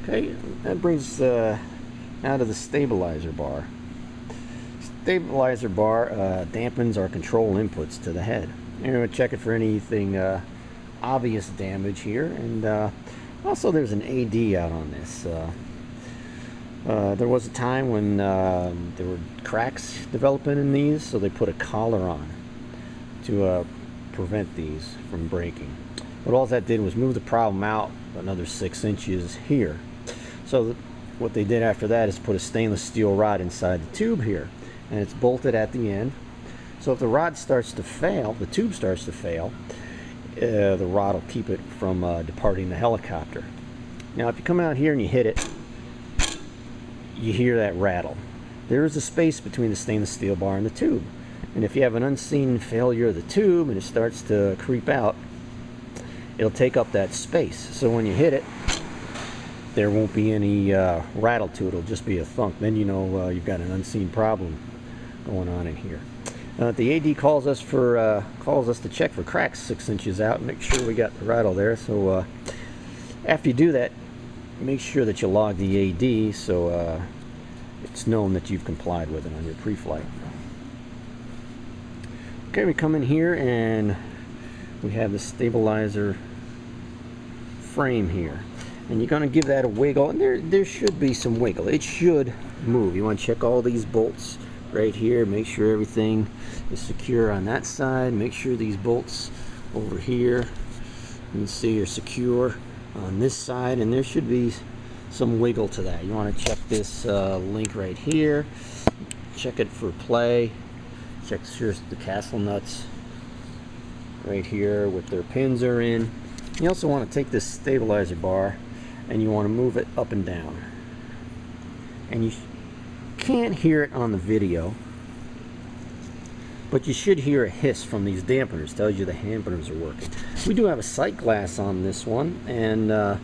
Okay, that brings now to the stabilizer bar. Stabilizer bar dampens our control inputs to the head. You're going to check it for anything obvious damage here, and also there's an AD out on this. There was a time when there were cracks developing in these, so they put a collar on to prevent these from breaking. But all that did was move the problem out another 6 inches here. So what they did after that is put a stainless steel rod inside the tube here, and it's bolted at the end. So if the rod starts to fail, the tube starts to fail, the rod will keep it from departing the helicopter. Now if you come out here and you hit it, you hear that rattle. There is a space between the stainless steel bar and the tube, and if you have an unseen failure of the tube and it starts to creep out, it'll take up that space. So when you hit it, there won't be any rattle to it. It'll just be a thunk. Then you know you've got an unseen problem going on in here. The AD calls us to check for cracks 6 inches out and make sure we got the rattle there. So after you do that, make sure that you log the AD so it's known that you've complied with it on your pre-flight. Okay, we come in here and we have the stabilizer frame here, and you're going to give that a wiggle, and there should be some wiggle. It should move. You want to check all these bolts right here, make sure everything is secure on that side, make sure these bolts over here, you can see, are secure on this side, and there should be some wiggle to that. You want to check this link right here, check it for play, check sure the castle nuts right here with their pins are in. You also want to take this stabilizer bar and you want to move it up and down, and you can't hear it on the video, but you should hear a hiss from these dampeners. Tells you the dampeners are working. We do have a sight glass on this one, and the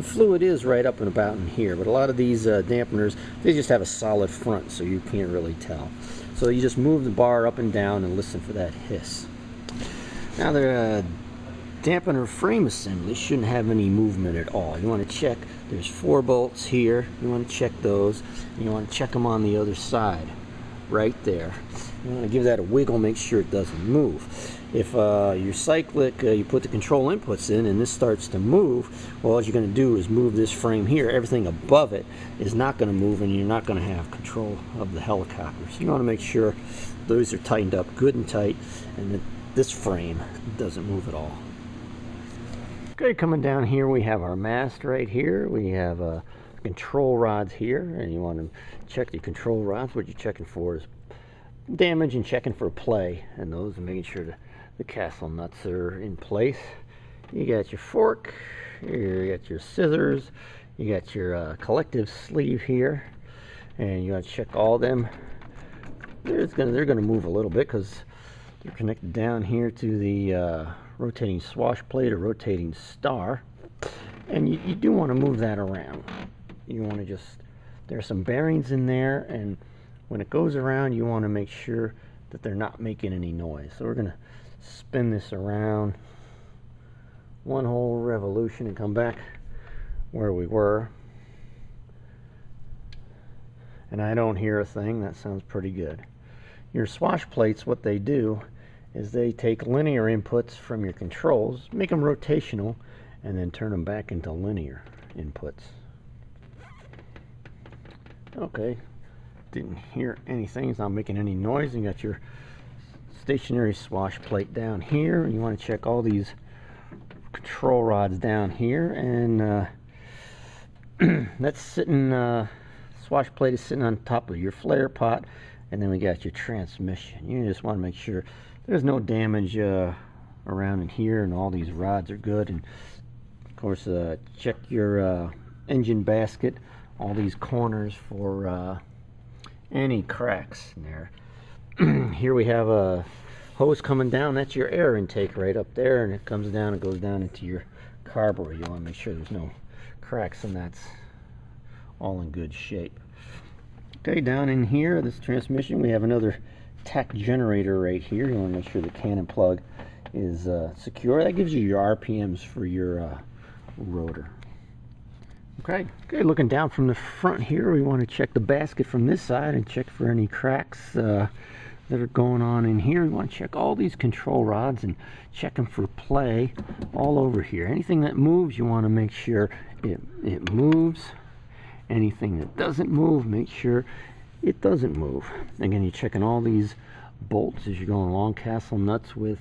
fluid is right up and about in here, but a lot of these dampeners, they just have a solid front, so you can't really tell. So you just move the bar up and down and listen for that hiss. Now the dampener frame assembly shouldn't have any movement at all. You want to check, there's 4 bolts here, you want to check those, and you want to check them on the other side, right there. You want to give that a wiggle, make sure it doesn't move. If your cyclic, you put the control inputs in and this starts to move, well, all you're going to do is move this frame here. Everything above it is not going to move, and you're not going to have control of the helicopter. So you want to make sure those are tightened up good and tight, and that this frame doesn't move at all. Okay, coming down here we have our mast right here. We have control rods here, and you want to check the control rods. What you're checking for is damage and checking for play, and those, and making sure the castle nuts are in place. You got your fork, you got your scissors, you got your collective sleeve here, and you got to check all them. They're gonna move a little bit because they're connected down here to the rotating swash plate or rotating star, and you do want to move that around. You want to just, there's some bearings in there, and when it goes around you want to make sure that they're not making any noise. So we're going to spin this around one whole revolution and come back where we were, and I don't hear a thing. That sounds pretty good. Your swash plates, what they do is they take linear inputs from your controls, make them rotational, and then turn them back into linear inputs. Okay, didn't hear anything. It's not making any noise. You got your stationary swash plate down here. You want to check all these control rods down here, and that's sitting, swash plate is sitting on top of your flare pot, and then we got your transmission. You just want to make sure there's no damage around in here, and all these rods are good. And of course, check your engine basket, all these corners for any cracks in there. Here we have a hose coming down. That's your air intake right up there, and it comes down and goes down into your carburetor. You want to make sure there's no cracks, and that's all in good shape. Okay, down in here, this transmission, we have another tach generator right here. You want to make sure the cannon plug is secure. That gives you your RPMs for your rotor. Okay, looking down from the front here, we want to check the basket from this side and check for any cracks that are going on in here. We want to check all these control rods and check them for play all over here. Anything that moves, you want to make sure it moves. Anything that doesn't move, make sure it doesn't move. Again, you're checking all these bolts as you're going along, Castle nuts with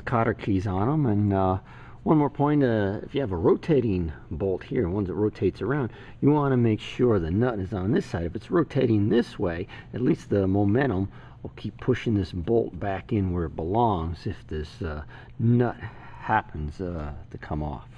cotter keys on them. And one more point, if you have a rotating bolt here, one that rotates around, you want to make sure the nut is on this side. If it's rotating this way, at least the momentum will keep pushing this bolt back in where it belongs if this nut happens to come off.